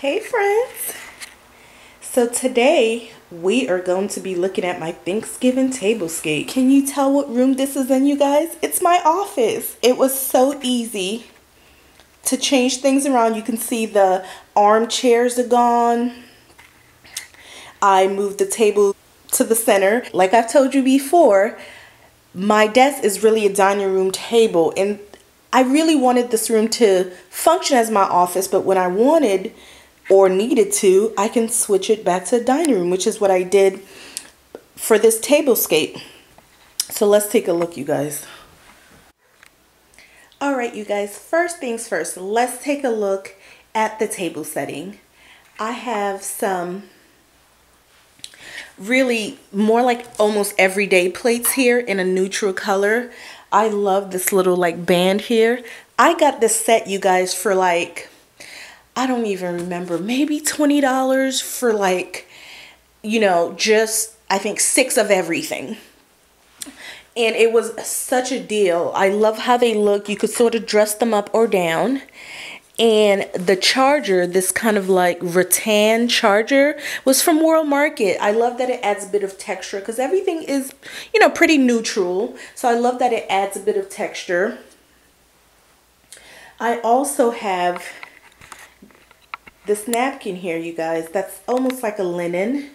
Hey friends! So today we are going to be looking at my Thanksgiving tablescape. Can you tell what room this is in, you guys? It's my office. It was so easy to change things around. You can see the armchairs are gone. I moved the table to the center. Like I've told you before, my desk is really a dining room table, and I really wanted this room to function as my office, but when I wanted or needed to, I can switch it back to a dining room, which is what I did for this tablescape. So let's take a look, you guys. All right, you guys, first things first, let's take a look at the table setting. I have some really more like almost everyday plates here in a neutral color. I love this little like band here. I got this set, you guys, for like, I don't even remember, maybe $20 for like, you know, just I think 6 of everything. And it was such a deal. I love how they look. You could sort of dress them up or down. And the charger, this kind of like rattan charger, was from World Market. I love that it adds a bit of texture because everything is, you know, pretty neutral. So I love that it adds a bit of texture. I also have this napkin here, you guys, that's almost like a linen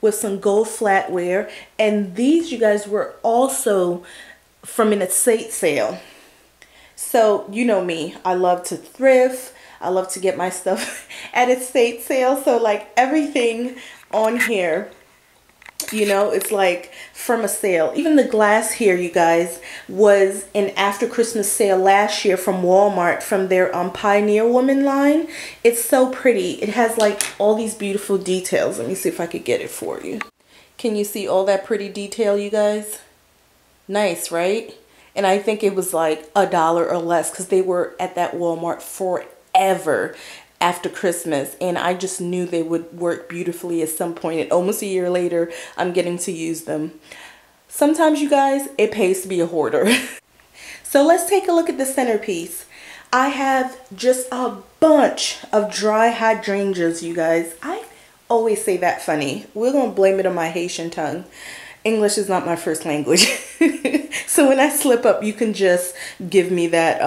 with some gold flatware. And these, you guys, were also from an estate sale. So you know me, I love to thrift. I love to get my stuff at estate sale. So like everything on here, you know, it's like from a sale. Even the glass here, you guys, was an after Christmas sale last year from Walmart, from their Pioneer Woman line. It's so pretty. It has like all these beautiful details. Let me see if I could get it for you. Can you see all that pretty detail, you guys? Nice, right? And I think it was like $1 or less because they were at that Walmart forever after Christmas, and I just knew they would work beautifully at some point, and almost a year later I'm getting to use them. Sometimes, you guys, it pays to be a hoarder. So let's take a look at the centerpiece. I have just a bunch of dry hydrangeas, you guys. I always say that funny. We're gonna blame it on my Haitian tongue. English is not my first language. So when I slip up, you can just give me that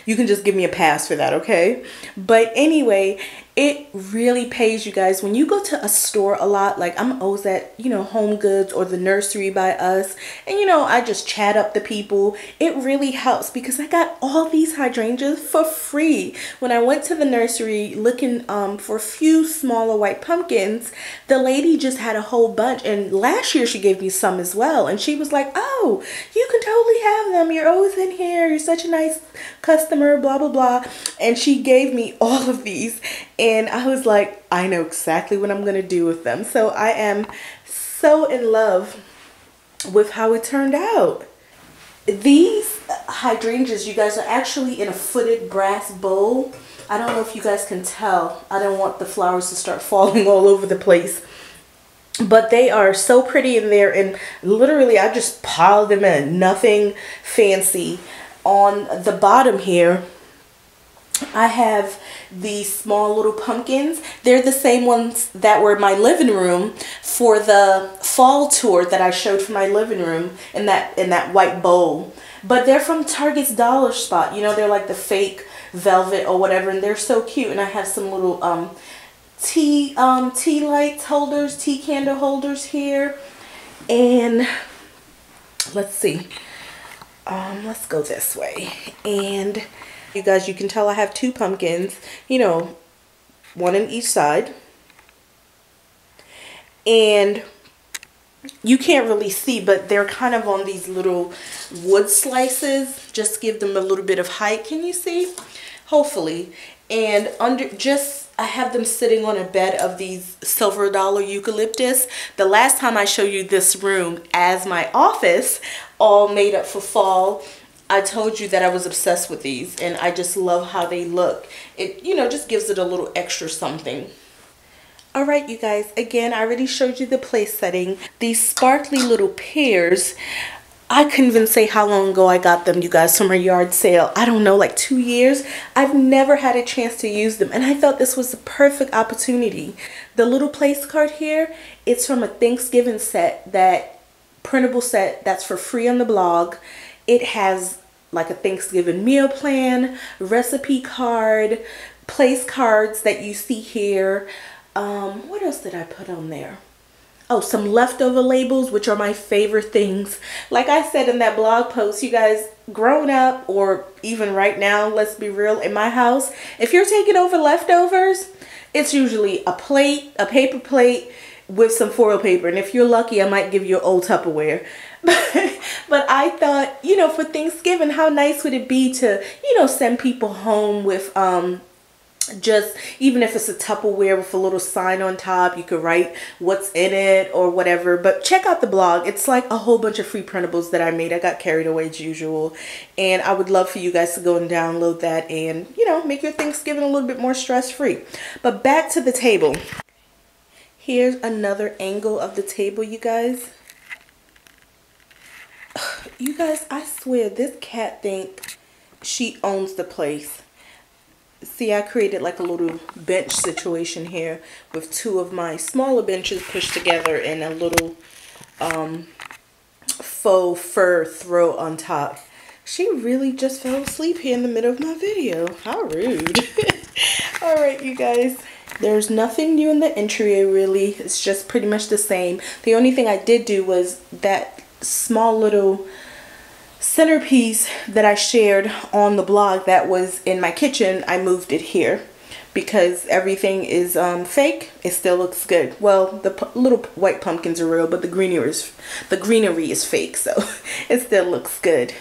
you can just give me a pass for that, okay? But anyway, it really pays, you guys. When you go to a store a lot, like I'm always at, you know, Home Goods or the nursery by us, and you know, I just chat up the people. It really helps because I got all these hydrangeas for free. When I went to the nursery looking for a few smaller white pumpkins, the lady just had a whole bunch, and last year she gave me some as well, and she was like, oh, you can totally have them. You're always in here. You're such a nice customer, blah, blah, blah. And she gave me all of these. And I was like, I know exactly what I'm going to do with them. So I am so in love with how it turned out. These hydrangeas, you guys, are actually in a footed brass bowl. I don't know if you guys can tell. I don't want the flowers to start falling all over the place. But they are so pretty in there. And literally, I just piled them in. Nothing fancy. On the bottom here, I have these small little pumpkins. They're the same ones that were in my living room for the fall tour that I showed for my living room in that white bowl. But they're from Target's Dollar Spot. You know, they're like the fake velvet or whatever, and they're so cute. And I have some little tea lights holders, tea candle holders here. And let's see. Let's go this way. And you guys, you can tell I have 2 pumpkins, you know, one on each side. And you can't really see, but they're kind of on these little wood slices. Just give them a little bit of height. Can you see? Hopefully. And I have them sitting on a bed of these silver dollar eucalyptus. The last time I showed you this room as my office, all made up for fall, I told you that I was obsessed with these, and I just love how they look. It, you know, just gives it a little extra something. All right, you guys, again, I already showed you the place setting. These sparkly little pears I couldn't even say how long ago I got them, you guys, from a yard sale. I don't know, like 2 years. I've never had a chance to use them, and I thought this was the perfect opportunity. The little place card here, it's from a Thanksgiving set, that printable set that's for free on the blog. It has like a Thanksgiving meal plan, recipe card, place cards that you see here. What else did I put on there? Oh, some leftover labels, which are my favorite things. Like I said in that blog post, you guys, growing up, or even right now, let's be real, in my house, if you're taking over leftovers, it's usually a plate, a paper plate with some foil paper. And if you're lucky, I might give you an old Tupperware. But I thought, you know, for Thanksgiving, how nice would it be to, you know, send people home with just, even if it's a Tupperware with a little sign on top, you could write what's in it or whatever. But check out the blog. It's like a whole bunch of free printables that I made. I got carried away as usual, and I would love for you guys to go and download that and, you know, make your Thanksgiving a little bit more stress-free. But back to the table. Here's another angle of the table, you guys. You guys, I swear this cat thinks she owns the place. See, I created like a little bench situation here with two of my smaller benches pushed together and a little faux fur throw on top. She really just fell asleep here in the middle of my video. How rude. All right, you guys. There's nothing new in the entryway really. It's just pretty much the same. The only thing I did do was that small little centerpiece that I shared on the blog that was in my kitchen. I moved it here because everything is fake. It still looks good. Well, the little white pumpkins are real, but the greenery is fake, so it still looks good.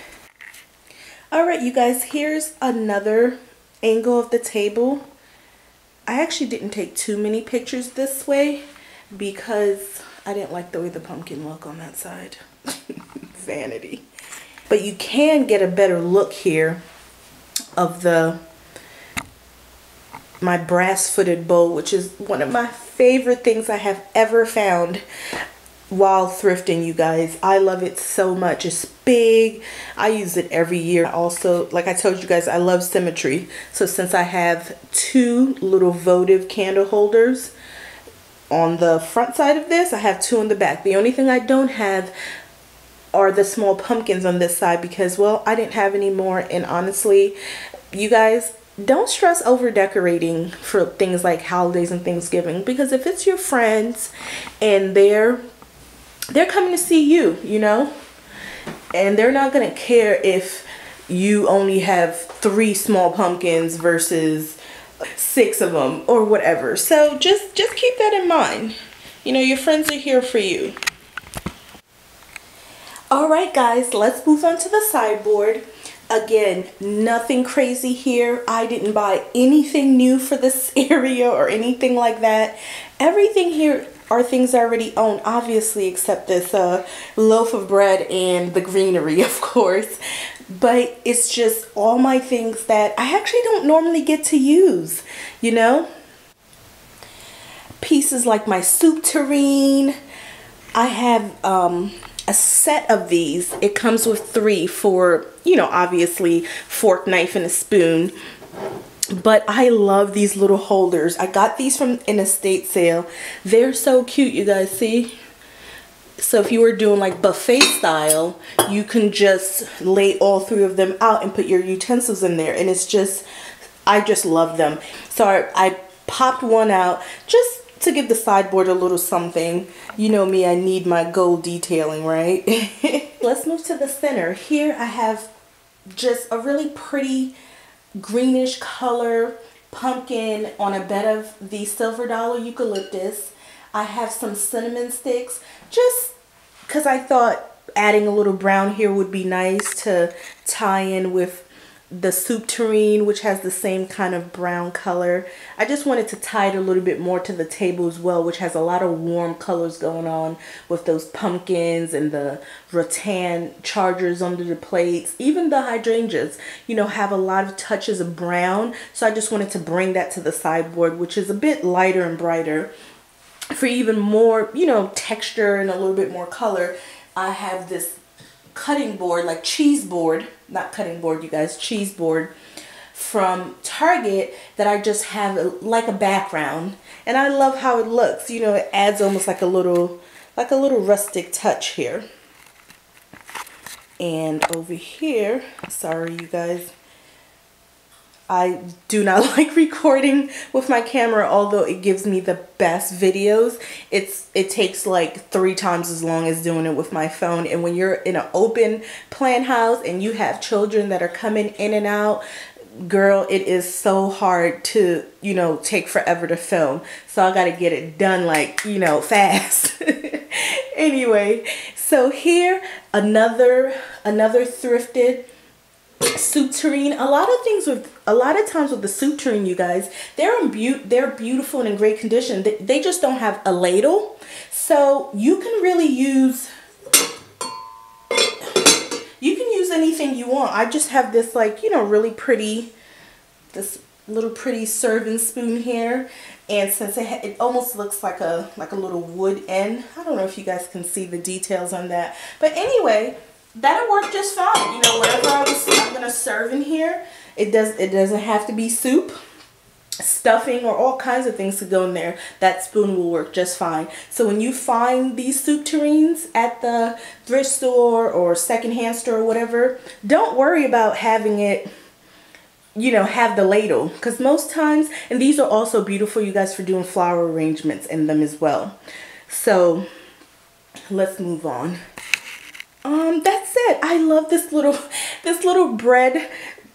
All right, you guys, here's another angle of the table. I actually didn't take too many pictures this way because I didn't like the way the pumpkin looked on that side. Vanity. But you can get a better look here of my brass-footed bowl, which is one of my favorite things I have ever found while thrifting, you guys. I love it so much. It's big. I use it every year. Also, like I told you guys, I love symmetry. So since I have two little votive candle holders on the front side of this, I have two on the back. The only thing I don't have are the small pumpkins on this side because, well, I didn't have any more. And honestly, you guys, don't stress over decorating for things like holidays and Thanksgiving, because if it's your friends and they're coming to see you, you know, and they're not gonna care if you only have 3 small pumpkins versus 6 of them or whatever. So just keep that in mind. You know, your friends are here for you. All right, guys, let's move on to the sideboard. Again, nothing crazy here. I didn't buy anything new for this area or anything like that. Everything here are things I already own, obviously, except this loaf of bread and the greenery, of course. But it's just all my things that I actually don't normally get to use, you know? Pieces like my soup tureen. I have a set of these. It comes with 3 for, you know, obviously fork, knife, and a spoon. But I love these little holders. I got these from an estate sale. They're so cute, you guys, see? So if you were doing like buffet style, you can just lay all 3 of them out and put your utensils in there. And it's just, I just love them. So I popped one out just to give the sideboard a little something. You know me, I need my gold detailing, right? Let's move to the center. Here I have just a really pretty greenish color pumpkin on a bed of the silver dollar eucalyptus. I have some cinnamon sticks just because I thought adding a little brown here would be nice to tie in with the soup tureen, which has the same kind of brown color. I just wanted to tie it a little bit more to the table as well, which has a lot of warm colors going on with those pumpkins and the rattan chargers under the plates. Even the hydrangeas, you know, have a lot of touches of brown. So I just wanted to bring that to the sideboard, which is a bit lighter and brighter. For even more, you know, texture and a little bit more color, I have this cutting board, like cheese board, not cutting board, you guys, cheese board from Target that I just have like a background, and I love how it looks. You know, it adds almost like a little rustic touch here. And over here, sorry you guys, I do not like recording with my camera, although it gives me the best videos. It takes like 3 times as long as doing it with my phone. And when you're in an open plan house and you have children that are coming in and out, girl, it is so hard to, you know, take forever to film. So I got to get it done like, you know, fast. Anyway, so here another thrifted soup tureen. A lot of times with the soup tureen, you guys, they're beautiful and in great condition. They just don't have a ladle, so you can really use anything you want. I just have this, like, you know, really pretty, this little pretty serving spoon here, and since it almost looks like a little wood end. I don't know if you guys can see the details on that, but anyway, that'll work just fine. You know, whatever I'm gonna serve in here, it doesn't have to be soup, stuffing, or all kinds of things to go in there. That spoon will work just fine. So when you find these soup tureens at the thrift store or secondhand store or whatever, don't worry about having it, you know, have the ladle, because most times, and these are also beautiful, you guys, for doing flower arrangements in them as well. So let's move on. That's it. I love this little bread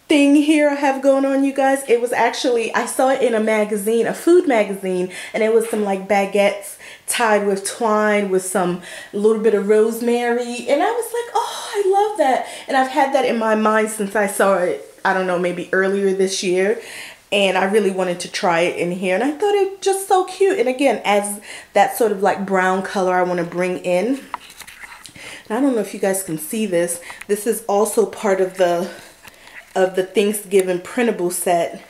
thing here I have going on, you guys. It was actually, I saw it in a magazine, a food magazine, and it was some like baguettes tied with twine with a little bit of rosemary, and I was like, oh, I love that. And I've had that in my mind since I saw it, I don't know, maybe earlier this year, and I really wanted to try it in here, and I thought it was just so cute. And again, adds that sort of like brown color I want to bring in. And I don't know if you guys can see this. This is also part of the Thanksgiving printable set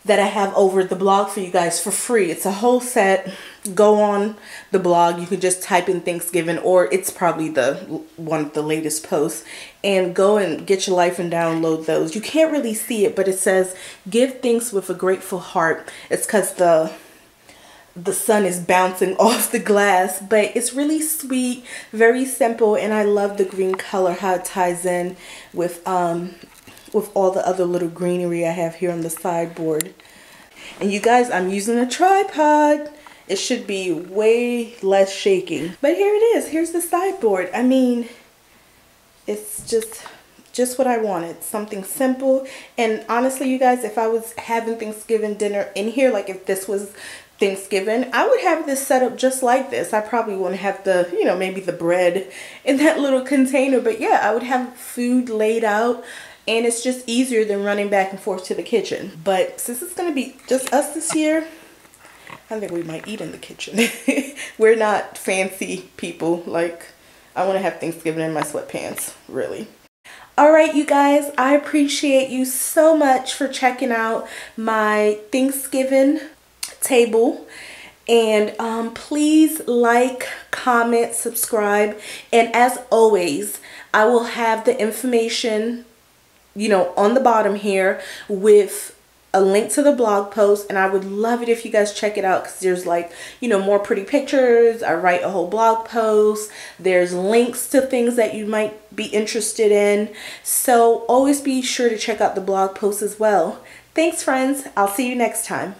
that I have over the blog for you guys for free. It's a whole set. Go on the blog. You can just type in Thanksgiving, or it's probably one of the latest posts, and go and get your life and download those. You can't really see it, but it says, "Give thanks with a grateful heart." It's because the sun is bouncing off the glass, but it's really sweet, very simple, and I love the green color, how it ties in with all the other little greenery I have here on the sideboard. And you guys, I'm using a tripod. It should be way less shaking. But here it is. Here's the sideboard. I mean, it's just what I wanted. Something simple. And honestly, you guys, if I was having Thanksgiving dinner in here, like if this was Thanksgiving, I would have this set up just like this. I probably wouldn't have the, you know, maybe the bread in that little container. But yeah, I would have food laid out. And it's just easier than running back and forth to the kitchen. But since it's going to be just us this year, I think we might eat in the kitchen. We're not fancy people. Like, I want to have Thanksgiving in my sweatpants, really. All right, you guys, I appreciate you so much for checking out my Thanksgiving table. And please like, comment, subscribe. And as always, I will have the information, you know, on the bottom here with a link to the blog post, and I would love it if you guys check it out, because there's, like, you know, more pretty pictures. I write a whole blog post. There's links to things that you might be interested in, so always be sure to check out the blog post as well. Thanks, friends. I'll see you next time.